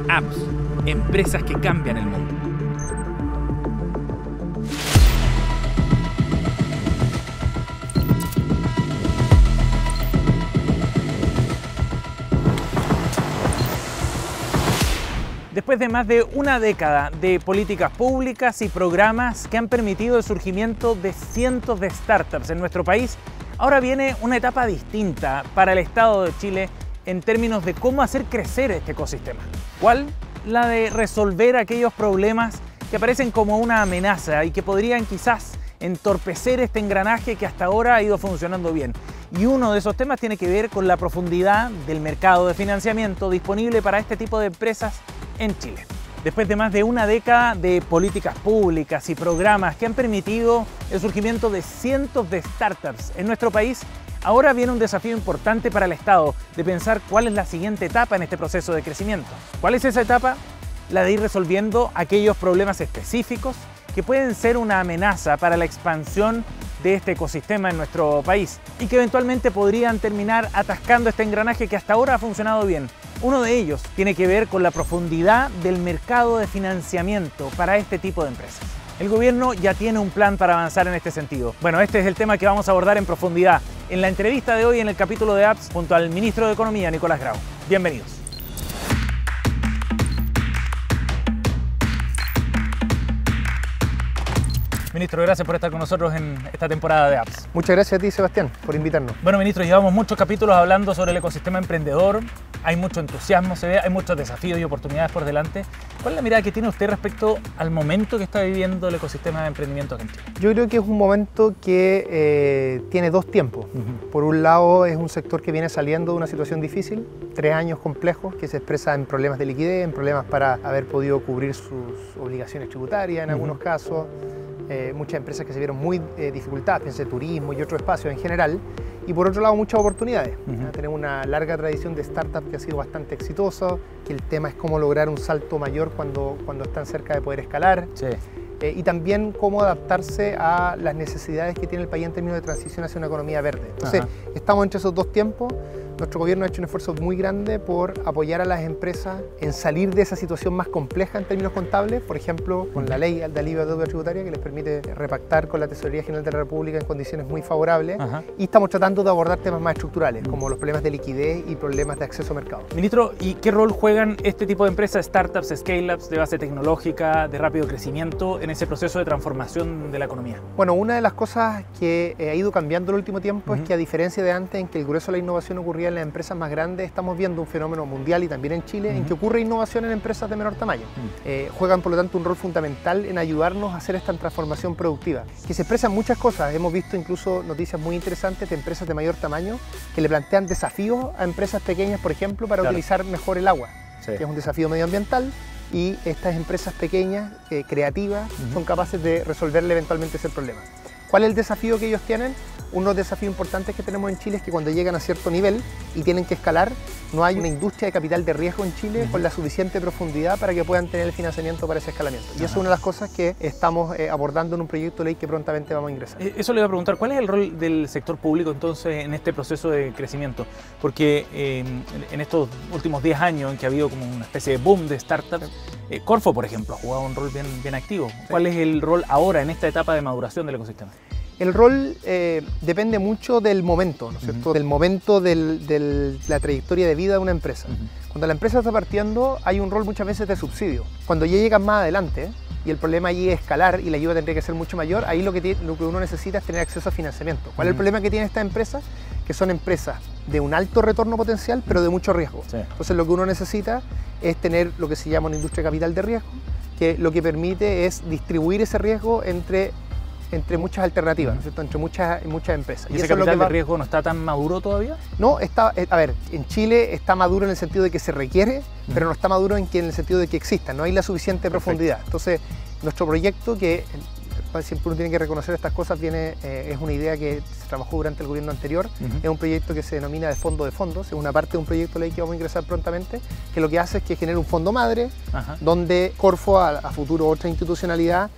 Apps, empresas que cambian el mundo. Después de más de una década de políticas públicas y programas que han permitido el surgimiento de cientos de startups en nuestro país, ahora viene una etapa distinta para el Estado de Chile en términos de cómo hacer crecer este ecosistema. ¿Cuál? La de resolver aquellos problemas que aparecen como una amenaza y que podrían quizás entorpecer este engranaje que hasta ahora ha ido funcionando bien. Y uno de esos temas tiene que ver con la profundidad del mercado de financiamiento disponible para este tipo de empresas en Chile. Después de más de una década de políticas públicas y programas que han permitido el surgimiento de cientos de startups en nuestro país, ahora viene un desafío importante para el Estado de pensar cuál es la siguiente etapa en este proceso de crecimiento. ¿Cuál es esa etapa? La de ir resolviendo aquellos problemas específicos que pueden ser una amenaza para la expansión de este ecosistema en nuestro país y que eventualmente podrían terminar atascando este engranaje que hasta ahora ha funcionado bien. Uno de ellos tiene que ver con la profundidad del mercado de financiamiento para este tipo de empresas. El gobierno ya tiene un plan para avanzar en este sentido. Bueno, este es el tema que vamos a abordar en profundidad en la entrevista de hoy en el capítulo de Apps junto al ministro de Economía, Nicolás Grau. Bienvenidos. Ministro, gracias por estar con nosotros en esta temporada de Apps. Muchas gracias a ti, Sebastián, por invitarnos. Bueno, ministro, llevamos muchos capítulos hablando sobre el ecosistema emprendedor. Hay mucho entusiasmo, se ve, hay muchos desafíos y oportunidades por delante. ¿Cuál es la mirada que tiene usted respecto al momento que está viviendo el ecosistema de emprendimiento aquí en Chile? Yo creo que es un momento que tiene dos tiempos. Por un lado, es un sector que viene saliendo de una situación difícil, 3 años complejos, que se expresa en problemas de liquidez, en problemas para haber podido cubrir sus obligaciones tributarias en algunos casos. Muchas empresas que se vieron muy dificultadas, pensé turismo y otros espacios en general, y por otro lado muchas oportunidades. Tenemos una larga tradición de startup que ha sido bastante exitosa, que el tema es cómo lograr un salto mayor cuando están cerca de poder escalar. Sí. Y también cómo adaptarse a las necesidades que tiene el país en términos de transición hacia una economía verde. Entonces, estamos entre esos dos tiempos. Nuestro gobierno ha hecho un esfuerzo muy grande por apoyar a las empresas en salir de esa situación más compleja en términos contables, por ejemplo, con la ley de alivio de deuda tributaria que les permite repactar con la Tesorería General de la República en condiciones muy favorables. Y estamos tratando de abordar temas más estructurales, como los problemas de liquidez y problemas de acceso a mercado. Ministro, ¿y qué rol juegan este tipo de empresas, startups, scale-ups de base tecnológica, de rápido crecimiento en ese proceso de transformación de la economía? Bueno, una de las cosas que ha ido cambiando en el último tiempo es que, a diferencia de antes, en que el grueso de la innovación ocurría en las empresas más grandes, estamos viendo un fenómeno mundial y también en Chile en que ocurre innovación en empresas de menor tamaño. Juegan por lo tanto un rol fundamental en ayudarnos a hacer esta transformación productiva, que se expresa en muchas cosas. Hemos visto incluso noticias muy interesantes de empresas de mayor tamaño que le plantean desafíos a empresas pequeñas, por ejemplo, para utilizar mejor el agua, que es un desafío medioambiental. Y estas empresas pequeñas, creativas, son capaces de resolverle eventualmente ese problema. ¿Cuál es el desafío que ellos tienen? Uno de los desafíos importantes que tenemos en Chile es que cuando llegan a cierto nivel y tienen que escalar, no hay una industria de capital de riesgo en Chile con la suficiente profundidad para que puedan tener el financiamiento para ese escalamiento. Y eso es una de las cosas que estamos abordando en un proyecto de ley que prontamente vamos a ingresar. Eso le iba a preguntar, ¿cuál es el rol del sector público entonces en este proceso de crecimiento? Porque en estos últimos 10 años en que ha habido como una especie de boom de startups, Corfo, por ejemplo, ha jugado un rol bien activo. ¿Cuál es el rol ahora en esta etapa de maduración del ecosistema? El rol depende mucho del momento, ¿no es cierto? Del momento de la trayectoria de vida de una empresa. Cuando la empresa está partiendo, hay un rol muchas veces de subsidio. Cuando ya llegan más adelante y el problema allí es escalar y la ayuda tendría que ser mucho mayor, ahí lo que uno necesita es tener acceso a financiamiento. ¿Cuál es el problema que tiene esta empresa? Que son empresas de un alto retorno potencial, pero de mucho riesgo. Entonces lo que uno necesita es tener lo que se llama una industria de capital de riesgo, que lo que permite es distribuir ese riesgo entre muchas alternativas, ¿no es cierto? Entre muchas empresas. ¿Y ese capital de riesgo no está tan maduro todavía? No, a ver, en Chile está maduro en el sentido de que se requiere, pero no está maduro en el sentido de que exista, no hay la suficiente profundidad. Entonces, nuestro proyecto, que siempre uno tiene que reconocer estas cosas, es una idea que se trabajó durante el gobierno anterior, es un proyecto que se denomina de fondos, es una parte de un proyecto de ley que vamos a ingresar prontamente, que lo que hace es que genera un fondo madre, donde Corfo, a futuro otra institucionalidad,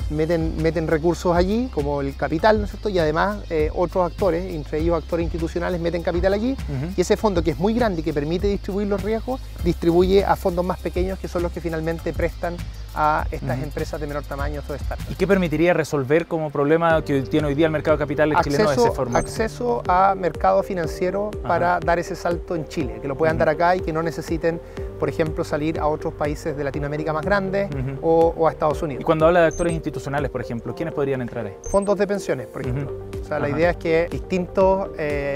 meten recursos allí, como el capital, ¿no es cierto? Y además otros actores, entre ellos actores institucionales, meten capital allí, y ese fondo, que es muy grande y que permite distribuir los riesgos, distribuye a fondos más pequeños, que son los que finalmente prestan a estas empresas de menor tamaño o startups. ¿Y qué permitiría resolver como problema que tiene hoy día el mercado de capitales chileno de ese formato? Acceso a mercado financiero para dar ese salto en Chile, que lo puedan dar acá y que no necesiten, por ejemplo, salir a otros países de Latinoamérica más grandes o a Estados Unidos. Y cuando habla de actores institucionales, por ejemplo, ¿quiénes podrían entrar ahí? Fondos de pensiones, por ejemplo. O sea, la idea es que distintos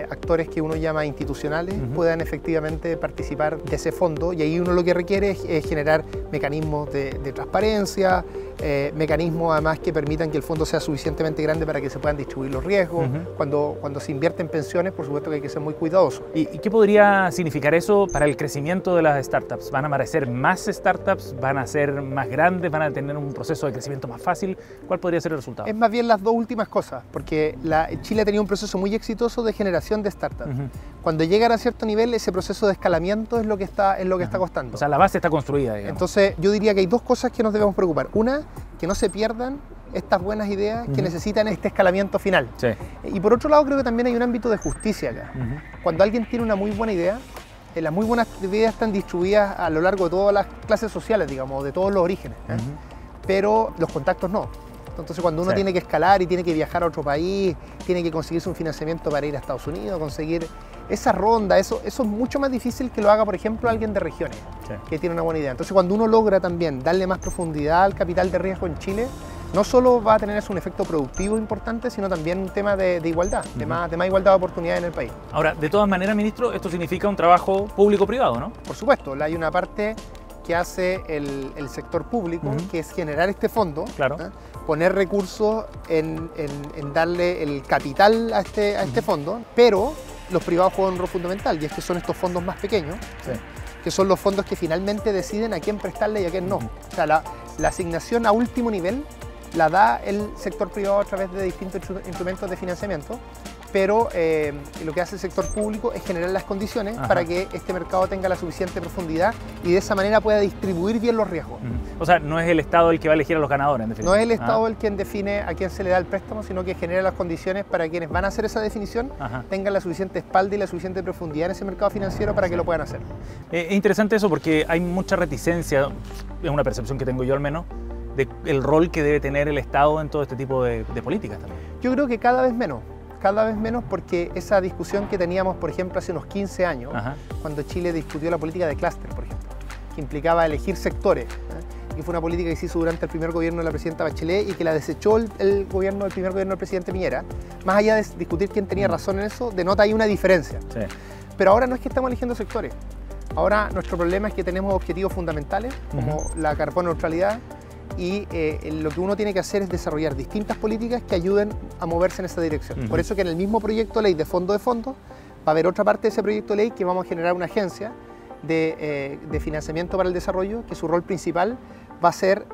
actores que uno llama institucionales puedan efectivamente participar de ese fondo, y ahí uno lo que requiere es generar mecanismos de transparencia, mecanismos además que permitan que el fondo sea suficientemente grande para que se puedan distribuir los riesgos. Cuando se invierte en pensiones, por supuesto que hay que ser muy cuidadoso. ¿Y qué podría significar eso para el crecimiento de las startups? ¿Van a aparecer más startups? ¿Van a ser más grandes? ¿Van a tener un proceso de crecimiento más fácil? ¿Cuál podría ser el resultado? Es más bien las dos últimas cosas, porque Chile ha tenido un proceso muy exitoso de generación de startups. Cuando llegan a cierto nivel, ese proceso de escalamiento es lo que está costando. O sea, la base está construida, digamos. Entonces, yo diría que hay dos cosas que nos debemos preocupar. Una, que no se pierdan estas buenas ideas que necesitan este escalamiento final. Sí. Y por otro lado, creo que también hay un ámbito de justicia acá. Cuando alguien tiene una muy buena idea, las muy buenas ideas están distribuidas a lo largo de todas las clases sociales, digamos, de todos los orígenes, pero los contactos no. Entonces, cuando uno tiene que escalar y tiene que viajar a otro país, tiene que conseguirse un financiamiento para ir a Estados Unidos, conseguir esa ronda, eso es mucho más difícil que lo haga, por ejemplo, alguien de regiones, que tiene una buena idea. Entonces, cuando uno logra también darle más profundidad al capital de riesgo en Chile, no solo va a tener eso un efecto productivo importante, sino también un tema de igualdad, de más igualdad de oportunidades en el país. Ahora, de todas maneras, ministro, esto significa un trabajo público-privado, ¿no? Por supuesto, hay una parte que hace el sector público, que es generar este fondo, poner recursos en darle el capital a este fondo, pero los privados juegan un rol fundamental, y es que son estos fondos más pequeños, que son los fondos que finalmente deciden a quién prestarle y a quién no. O sea, la asignación a último nivel la da el sector privado a través de distintos instrumentos de financiamiento, pero lo que hace el sector público es generar las condiciones para que este mercado tenga la suficiente profundidad y de esa manera pueda distribuir bien los riesgos. O sea, no es el Estado el que va a elegir a los ganadores, en definitiva. No es el Estado el quien define a quién se le da el préstamo, sino que genera las condiciones para quienes van a hacer esa definición tengan la suficiente espalda y la suficiente profundidad en ese mercado financiero para que lo puedan hacer. Es interesante eso porque hay mucha reticencia, es una percepción que tengo yo al menos, del rol que debe tener el Estado en todo este tipo de políticas también. Yo creo que cada vez menos porque esa discusión que teníamos, por ejemplo, hace unos 15 años, cuando Chile discutió la política de clúster, por ejemplo, que implicaba elegir sectores, y fue una política que se hizo durante el primer gobierno de la presidenta Bachelet y que la desechó el primer gobierno del presidente Piñera. Más allá de discutir quién tenía razón en eso, denota ahí una diferencia. Pero ahora no es que estamos eligiendo sectores, ahora nuestro problema es que tenemos objetivos fundamentales, como la carbono neutralidad, y lo que uno tiene que hacer es desarrollar distintas políticas que ayuden a moverse en esa dirección. Por eso que en el mismo proyecto de ley de fondos va a haber otra parte de ese proyecto de ley que vamos a generar una agencia de financiamiento para el desarrollo, que su rol principal va a ser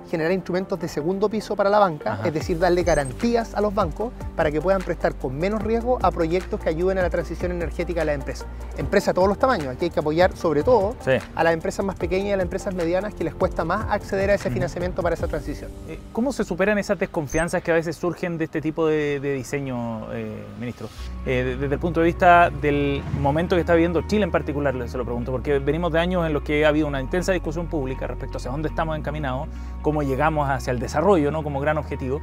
generar instrumentos de segundo piso para la banca, es decir, darle garantías a los bancos para que puedan prestar con menos riesgo a proyectos que ayuden a la transición energética de las empresas. Empresas de todos los tamaños, aquí hay que apoyar sobre todo a las empresas más pequeñas y a las empresas medianas que les cuesta más acceder a ese financiamiento para esa transición. ¿Cómo se superan esas desconfianzas que a veces surgen de este tipo de diseño, ministro? Desde el punto de vista del momento que está viviendo Chile en particular, se lo pregunto, porque venimos de años en los que ha habido una intensa discusión pública respecto a hacia dónde estamos encaminados, cómo llegamos hacia el desarrollo, ¿no?, como gran objetivo,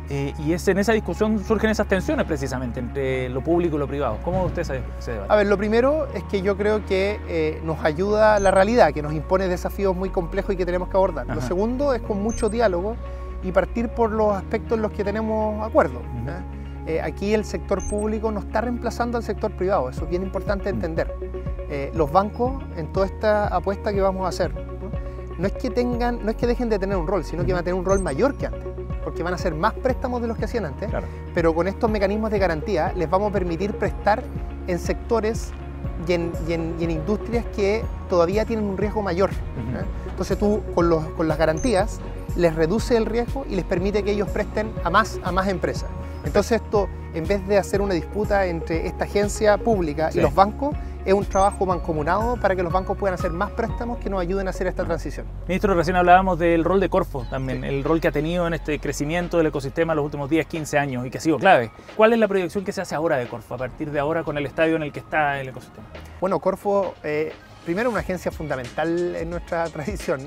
y en esa discusión surgen esas tensiones precisamente entre lo público y lo privado. ¿Cómo usted se debate? A ver, lo primero es que yo creo que nos ayuda la realidad, que nos impone desafíos muy complejos y que tenemos que abordar. Lo segundo es con mucho diálogo y partir por los aspectos en los que tenemos acuerdo. Aquí el sector público no está reemplazando al sector privado, eso es bien importante entender. Los bancos, en toda esta apuesta que vamos a hacer, no es que dejen de tener un rol, sino que van a tener un rol mayor que antes, porque van a hacer más préstamos de los que hacían antes, pero con estos mecanismos de garantía les vamos a permitir prestar en sectores y en industrias que todavía tienen un riesgo mayor. Entonces tú con las garantías les reduce el riesgo y les permite que ellos presten a más empresas. Entonces esto, en vez de hacer una disputa entre esta agencia pública y los bancos, es un trabajo mancomunado para que los bancos puedan hacer más préstamos que nos ayuden a hacer esta transición. Ministro, recién hablábamos del rol de Corfo también, el rol que ha tenido en este crecimiento del ecosistema en los últimos 10, 15 años y que ha sido clave. ¿Cuál es la proyección que se hace ahora de Corfo, a partir de ahora con el estadio en el que está el ecosistema? Bueno, Corfo, primero una agencia fundamental en nuestra tradición.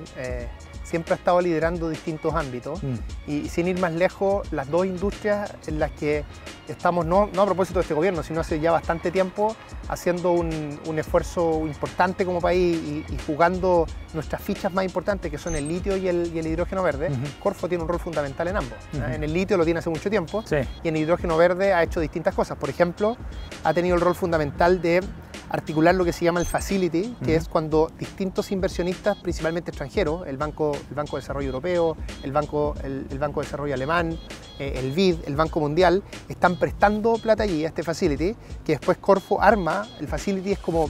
Siempre ha estado liderando distintos ámbitos y sin ir más lejos, las dos industrias en las que estamos, no a propósito de este gobierno, sino hace ya bastante tiempo, haciendo un esfuerzo importante como país y jugando nuestras fichas más importantes, que son el litio y el hidrógeno verde. Corfo tiene un rol fundamental en ambos. En el litio lo tiene hace mucho tiempo y en el hidrógeno verde ha hecho distintas cosas. Por ejemplo, ha tenido el rol fundamental de articular lo que se llama el facility, que es cuando distintos inversionistas, principalmente extranjeros, el Banco de Desarrollo Europeo, el Banco de Desarrollo Alemán, el BID, el Banco Mundial, están prestando plata allí a este facility, que después Corfo arma. El facility es como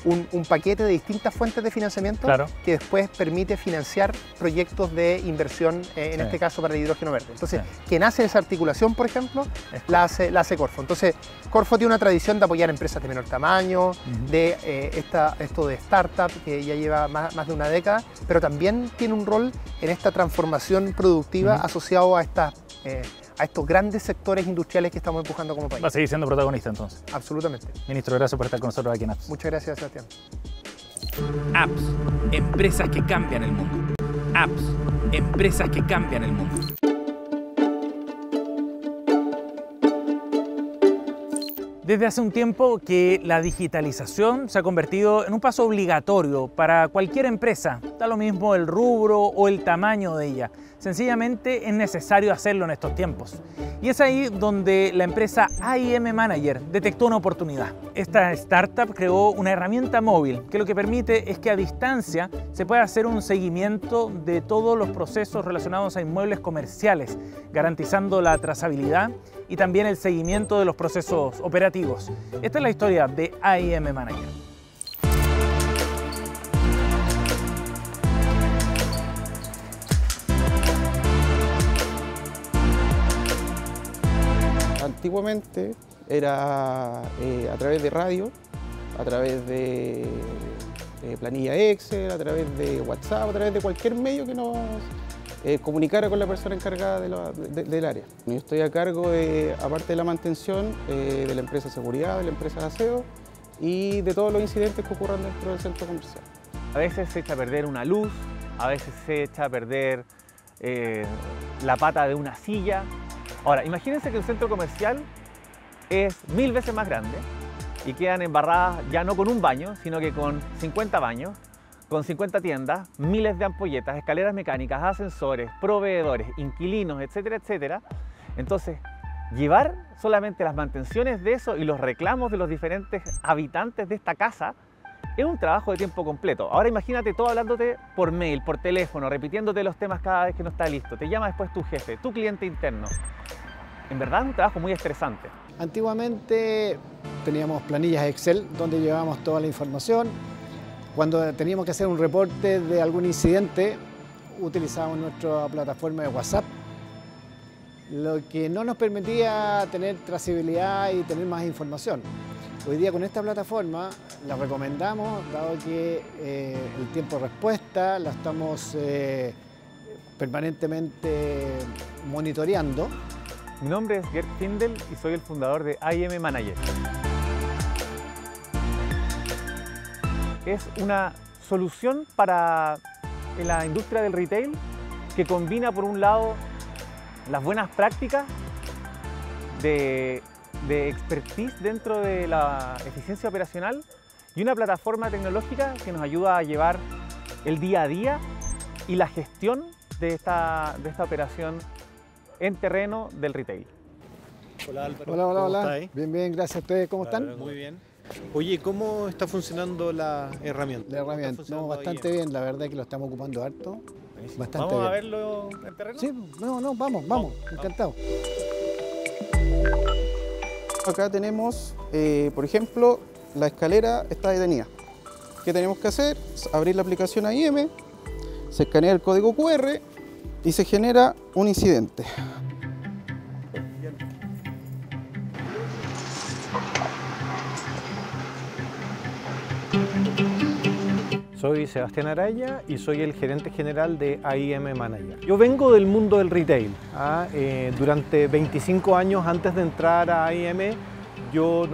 un paquete de distintas fuentes de financiamiento que después permite financiar proyectos de inversión, en este caso para el hidrógeno verde. Entonces, quien hace esa articulación, por ejemplo, la hace Corfo. Entonces, Corfo tiene una tradición de apoyar empresas de menor tamaño, de esto de startup, que ya lleva más de una década, pero también tiene un rol en esta transformación productiva asociado a estos grandes sectores industriales que estamos empujando como país. Va a seguir siendo protagonista entonces. Absolutamente. Ministro, gracias por estar con nosotros aquí en Apps. Muchas gracias, Sebastián. Apps, empresas que cambian el mundo. Apps, empresas que cambian el mundo. Desde hace un tiempo que la digitalización se ha convertido en un paso obligatorio para cualquier empresa, da lo mismo el rubro o el tamaño de ella. Sencillamente es necesario hacerlo en estos tiempos. Y es ahí donde la empresa AIM Manager detectó una oportunidad. Esta startup creó una herramienta móvil que lo que permite es que a distancia se pueda hacer un seguimiento de todos los procesos relacionados a inmuebles comerciales, garantizando la trazabilidad y también el seguimiento de los procesos operativos. Esta es la historia de AIM Manager. Antiguamente era a través de radio, a través de planilla Excel, a través de WhatsApp, a través de cualquier medio que nos comunicara con la persona encargada del área. Yo estoy a cargo de, aparte de la mantención, de la empresa de seguridad, de la empresa de aseo y de todos los incidentes que ocurran dentro del centro comercial. A veces se echa a perder una luz, a veces se echa a perder la pata de una silla. Ahora, imagínense que un centro comercial es 1000 veces más grande y quedan embarradas ya no con un baño, sino que con 50 baños, con 50 tiendas, miles de ampolletas, escaleras mecánicas, ascensores, proveedores, inquilinos, etcétera, etcétera. Entonces, llevar solamente las mantenciones de eso y los reclamos de los diferentes habitantes de esta casa es un trabajo de tiempo completo. Ahora imagínate todo hablándote por mail, por teléfono, repitiéndote los temas cada vez que no está listo. Te llama después tu jefe, tu cliente interno. En verdad es un trabajo muy estresante. Antiguamente teníamos planillas Excel donde llevábamos toda la información. Cuando teníamos que hacer un reporte de algún incidente, utilizábamos nuestra plataforma de WhatsApp, lo que no nos permitía tener trazabilidad y tener más información. Hoy día con esta plataforma la recomendamos, dado que el tiempo de respuesta la estamos permanentemente monitoreando. Mi nombre es Gert Findel y soy el fundador de AIM Manager. Es una solución para la industria del retail que combina por un lado las buenas prácticas de expertise dentro de la eficiencia operacional y una plataforma tecnológica que nos ayuda a llevar el día a día y la gestión de esta operación en terreno del retail. Hola Álvaro, Hola, ¿cómo hola. estás? Bien, bien, gracias a ustedes. ¿Cómo están? Muy bien. Oye, ¿cómo está funcionando la herramienta? La herramienta, no, bastante bien, la verdad es que lo estamos ocupando harto. Buenísimo. Bastante ¿Vamos a bien. verlo en terreno? Sí, vamos, encantado. Acá tenemos, por ejemplo, la escalera está detenida. ¿Qué tenemos que hacer? Abrir la aplicación AIM, se escanea el código QR y se genera un incidente. Soy Sebastián Araya y soy el gerente general de AIM Manager. Yo vengo del mundo del retail. Durante 25 años antes de entrar a AIM, yo,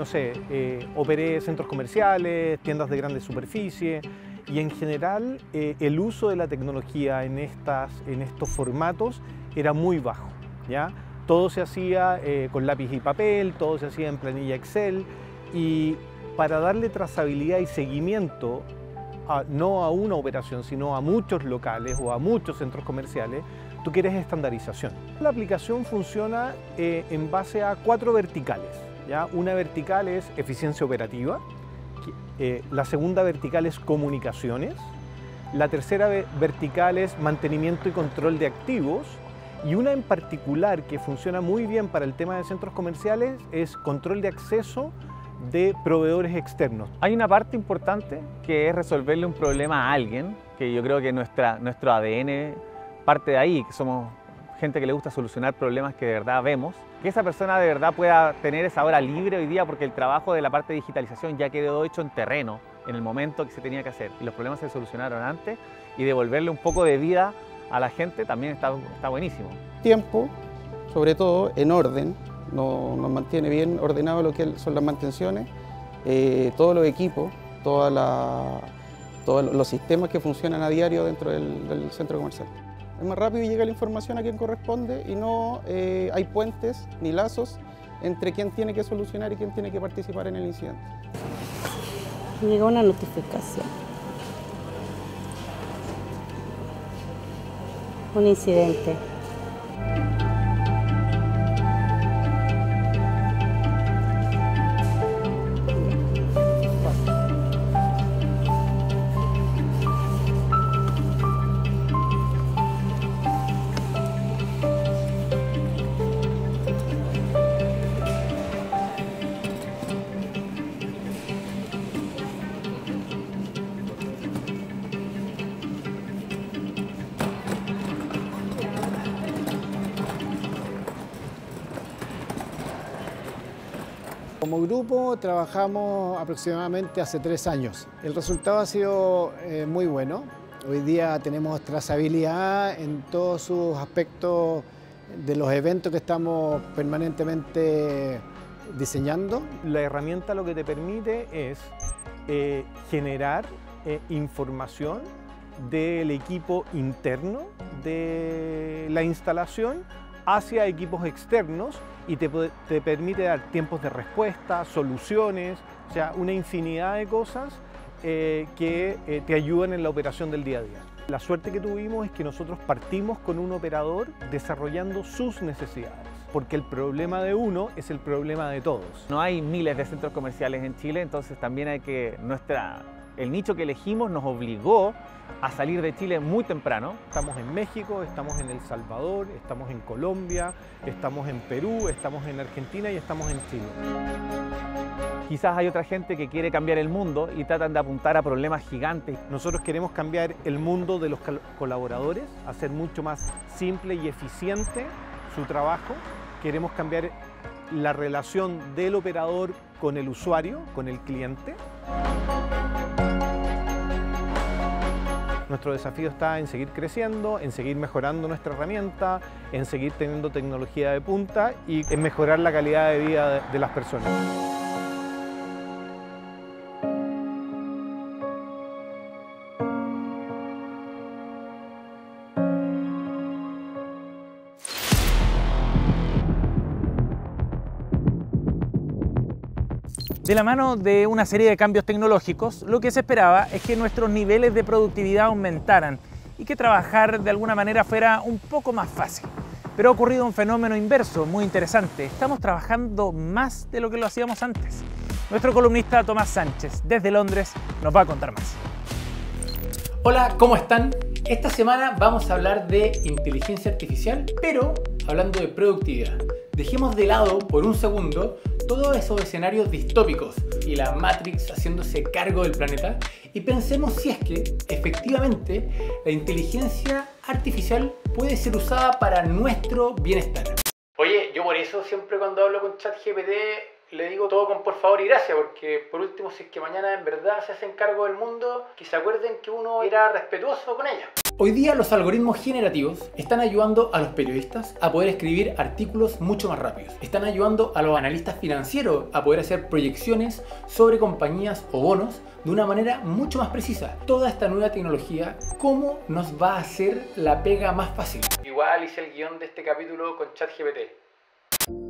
operé centros comerciales, tiendas de grandes superficie y en general el uso de la tecnología en estos formatos era muy bajo, ¿ya? Todo se hacía con lápiz y papel, todo se hacía en planilla Excel y para darle trazabilidad y seguimiento no a una operación, sino a muchos locales o a muchos centros comerciales, tú quieres estandarización. La aplicación funciona en base a 4 verticales, ¿ya? Una vertical es eficiencia operativa, la segunda vertical es comunicaciones, la tercera vertical es mantenimiento y control de activos y una en particular que funciona muy bien para el tema de centros comerciales es control de acceso de proveedores externos. Hay una parte importante que es resolverle un problema a alguien, que yo creo que nuestro ADN parte de ahí, que somos gente que le gusta solucionar problemas que de verdad vemos, que esa persona de verdad pueda tener esa hora libre hoy día porque el trabajo de la parte de digitalización ya quedó hecho en terreno, en el momento que se tenía que hacer y los problemas se solucionaron antes y devolverle un poco de vida a la gente también está buenísimo. Tiempo, sobre todo en orden. Nos mantiene bien ordenado lo que son las mantenciones, todos los equipos, todos los sistemas que funcionan a diario dentro del centro comercial. Es más rápido y llega la información a quien corresponde y no hay puentes ni lazos entre quién tiene que solucionar y quién tiene que participar en el incidente. Llegó una notificación. Un incidente. Como grupo trabajamos aproximadamente hace 3 años. El resultado ha sido muy bueno. Hoy día tenemos trazabilidad en todos sus aspectos de los eventos que estamos permanentemente diseñando. La herramienta lo que te permite es generar información del equipo interno de la instalación hacia equipos externos y te permite dar tiempos de respuesta, soluciones, o sea, una infinidad de cosas que te ayudan en la operación del día a día. La suerte que tuvimos es que nosotros partimos con un operador desarrollando sus necesidades, porque el problema de uno es el problema de todos. No hay miles de centros comerciales en Chile, entonces también hay que el nicho que elegimos nos obligó a salir de Chile muy temprano. Estamos en México, estamos en El Salvador, estamos en Colombia, estamos en Perú, estamos en Argentina y estamos en Chile. Quizás hay otra gente que quiere cambiar el mundo y tratan de apuntar a problemas gigantes. Nosotros queremos cambiar el mundo de los colaboradores, hacer mucho más simple y eficiente su trabajo. Queremos cambiar la relación del operador con el usuario, con el cliente. Nuestro desafío está en seguir creciendo, en seguir mejorando nuestra herramienta, en seguir teniendo tecnología de punta y en mejorar la calidad de vida de las personas. De la mano de una serie de cambios tecnológicos, lo que se esperaba es que nuestros niveles de productividad aumentaran y que trabajar de alguna manera fuera un poco más fácil. Pero ha ocurrido un fenómeno inverso muy interesante. Estamos trabajando más de lo que lo hacíamos antes. Nuestro columnista Tomás Sánchez, desde Londres, nos va a contar más. Hola, ¿cómo están? Esta semana vamos a hablar de inteligencia artificial, pero hablando de productividad. Dejemos de lado por un segundo todos esos escenarios distópicos y la Matrix haciéndose cargo del planeta y pensemos si es que efectivamente la inteligencia artificial puede ser usada para nuestro bienestar. Oye, yo por eso siempre cuando hablo con ChatGPT le digo todo con por favor y gracias, porque por último, si es que mañana en verdad se hacen cargo del mundo, que se acuerden que uno era respetuoso con ella. Hoy día los algoritmos generativos están ayudando a los periodistas a poder escribir artículos mucho más rápidos. Están ayudando a los analistas financieros a poder hacer proyecciones sobre compañías o bonos de una manera mucho más precisa. Toda esta nueva tecnología, ¿cómo nos va a hacer la pega más fácil? Igual hice el guión de este capítulo con ChatGPT.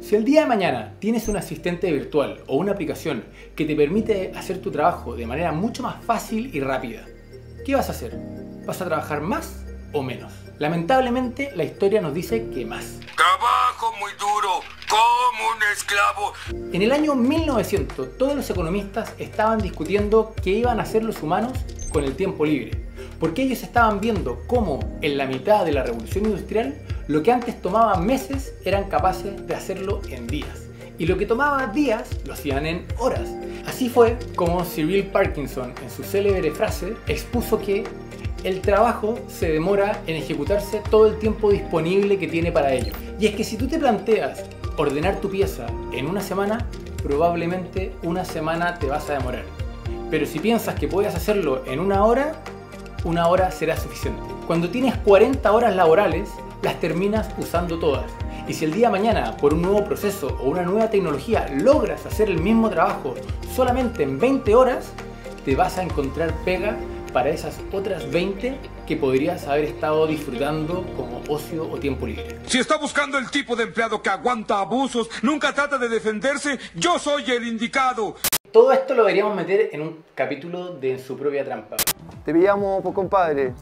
Si el día de mañana tienes un asistente virtual o una aplicación que te permite hacer tu trabajo de manera mucho más fácil y rápida, ¿qué vas a hacer? ¿Vas a trabajar más o menos? Lamentablemente, la historia nos dice que más. Trabajo muy duro, como un esclavo. En el año 1900, todos los economistas estaban discutiendo qué iban a hacer los humanos con el tiempo libre, porque ellos estaban viendo cómo en la mitad de la revolución industrial, lo que antes tomaba meses eran capaces de hacerlo en días. Y lo que tomaba días lo hacían en horas. Así fue como Cyril Parkinson, en su célebre frase, expuso que el trabajo se demora en ejecutarse todo el tiempo disponible que tiene para ello. Y es que si tú te planteas ordenar tu pieza en una semana, probablemente una semana te vas a demorar. Pero si piensas que puedes hacerlo en una hora será suficiente. Cuando tienes 40 horas laborales, las terminas usando todas. Y si el día de mañana, por un nuevo proceso o una nueva tecnología, logras hacer el mismo trabajo solamente en 20 horas, te vas a encontrar pega para esas otras 20 que podrías haber estado disfrutando como ocio o tiempo libre. Si está buscando el tipo de empleado que aguanta abusos, nunca trata de defenderse, yo soy el indicado. Todo esto lo deberíamos meter en un capítulo de En su propia trampa. Te pillamos, pues, compadre.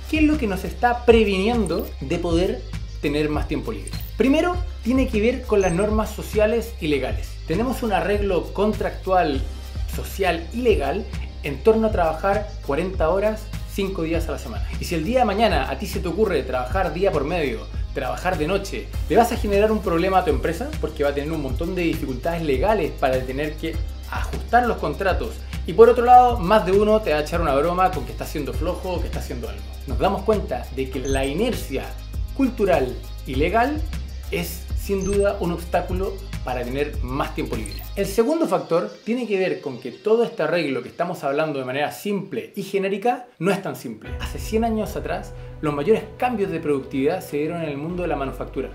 ¿Qué es lo que nos está previniendo de poder tener más tiempo libre? Primero, tiene que ver con las normas sociales y legales. Tenemos un arreglo contractual, social y legal en torno a trabajar 40 horas, 5 días a la semana. Y si el día de mañana a ti se te ocurre trabajar día por medio, trabajar de noche, ¿le vas a generar un problema a tu empresa? Porque va a tener un montón de dificultades legales para tener que ajustar los contratos. Y por otro lado, más de uno te va a echar una broma con que está siendo flojo o que está haciendo algo. Nos damos cuenta de que la inercia cultural y legal es sin duda un obstáculo para tener más tiempo libre. El segundo factor tiene que ver con que todo este arreglo que estamos hablando de manera simple y genérica no es tan simple. Hace 100 años atrás, los mayores cambios de productividad se dieron en el mundo de la manufactura,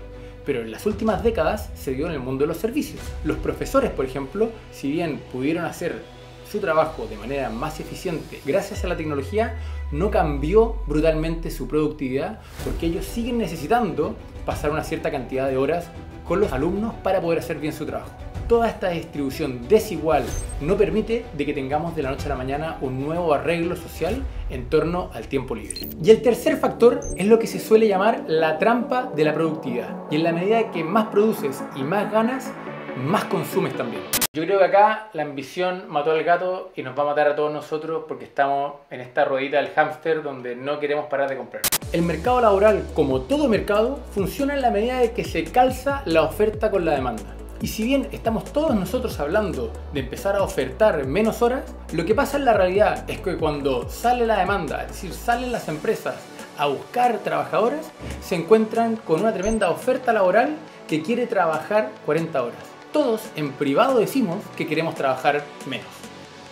pero en las últimas décadas se dio en el mundo de los servicios. Los profesores, por ejemplo, si bien pudieron hacer su trabajo de manera más eficiente gracias a la tecnología, no cambió brutalmente su productividad porque ellos siguen necesitando pasar una cierta cantidad de horas con los alumnos para poder hacer bien su trabajo. Toda esta distribución desigual no permite de que tengamos de la noche a la mañana un nuevo arreglo social en torno al tiempo libre. Y el tercer factor es lo que se suele llamar la trampa de la productividad. Y en la medida que más produces y más ganas, más consumes también. Yo creo que acá la ambición mató al gato y nos va a matar a todos nosotros porque estamos en esta ruedita del hámster donde no queremos parar de comprar. El mercado laboral, como todo mercado, funciona en la medida de que se calza la oferta con la demanda. Y si bien estamos todos nosotros hablando de empezar a ofertar menos horas, lo que pasa en la realidad es que cuando sale la demanda, es decir, salen las empresas a buscar trabajadores, se encuentran con una tremenda oferta laboral que quiere trabajar 40 horas. Todos en privado decimos que queremos trabajar menos,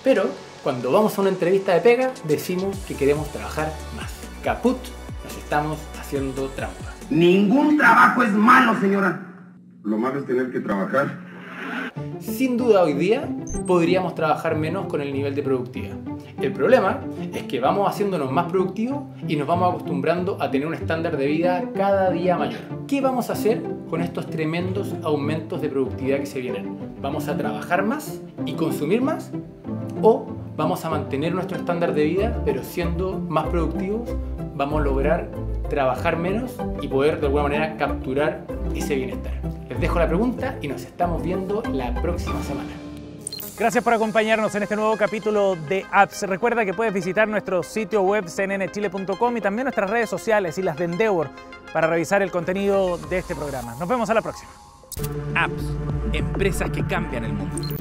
pero cuando vamos a una entrevista de pega decimos que queremos trabajar más. Caput, nos estamos haciendo trampa. Ningún trabajo es malo, señora. Lo malo es tener que trabajar. Sin duda hoy día podríamos trabajar menos con el nivel de productividad. El problema es que vamos haciéndonos más productivos y nos vamos acostumbrando a tener un estándar de vida cada día mayor. ¿Qué vamos a hacer con estos tremendos aumentos de productividad que se vienen? ¿Vamos a trabajar más y consumir más? ¿O vamos a mantener nuestro estándar de vida pero siendo más productivos? Vamos a lograr trabajar menos y poder de alguna manera capturar ese bienestar. Les dejo la pregunta y nos estamos viendo la próxima semana. Gracias por acompañarnos en este nuevo capítulo de Apps. Recuerda que puedes visitar nuestro sitio web cnnchile.com y también nuestras redes sociales y las de Endeavor para revisar el contenido de este programa. Nos vemos a la próxima. Apps, empresas que cambian el mundo.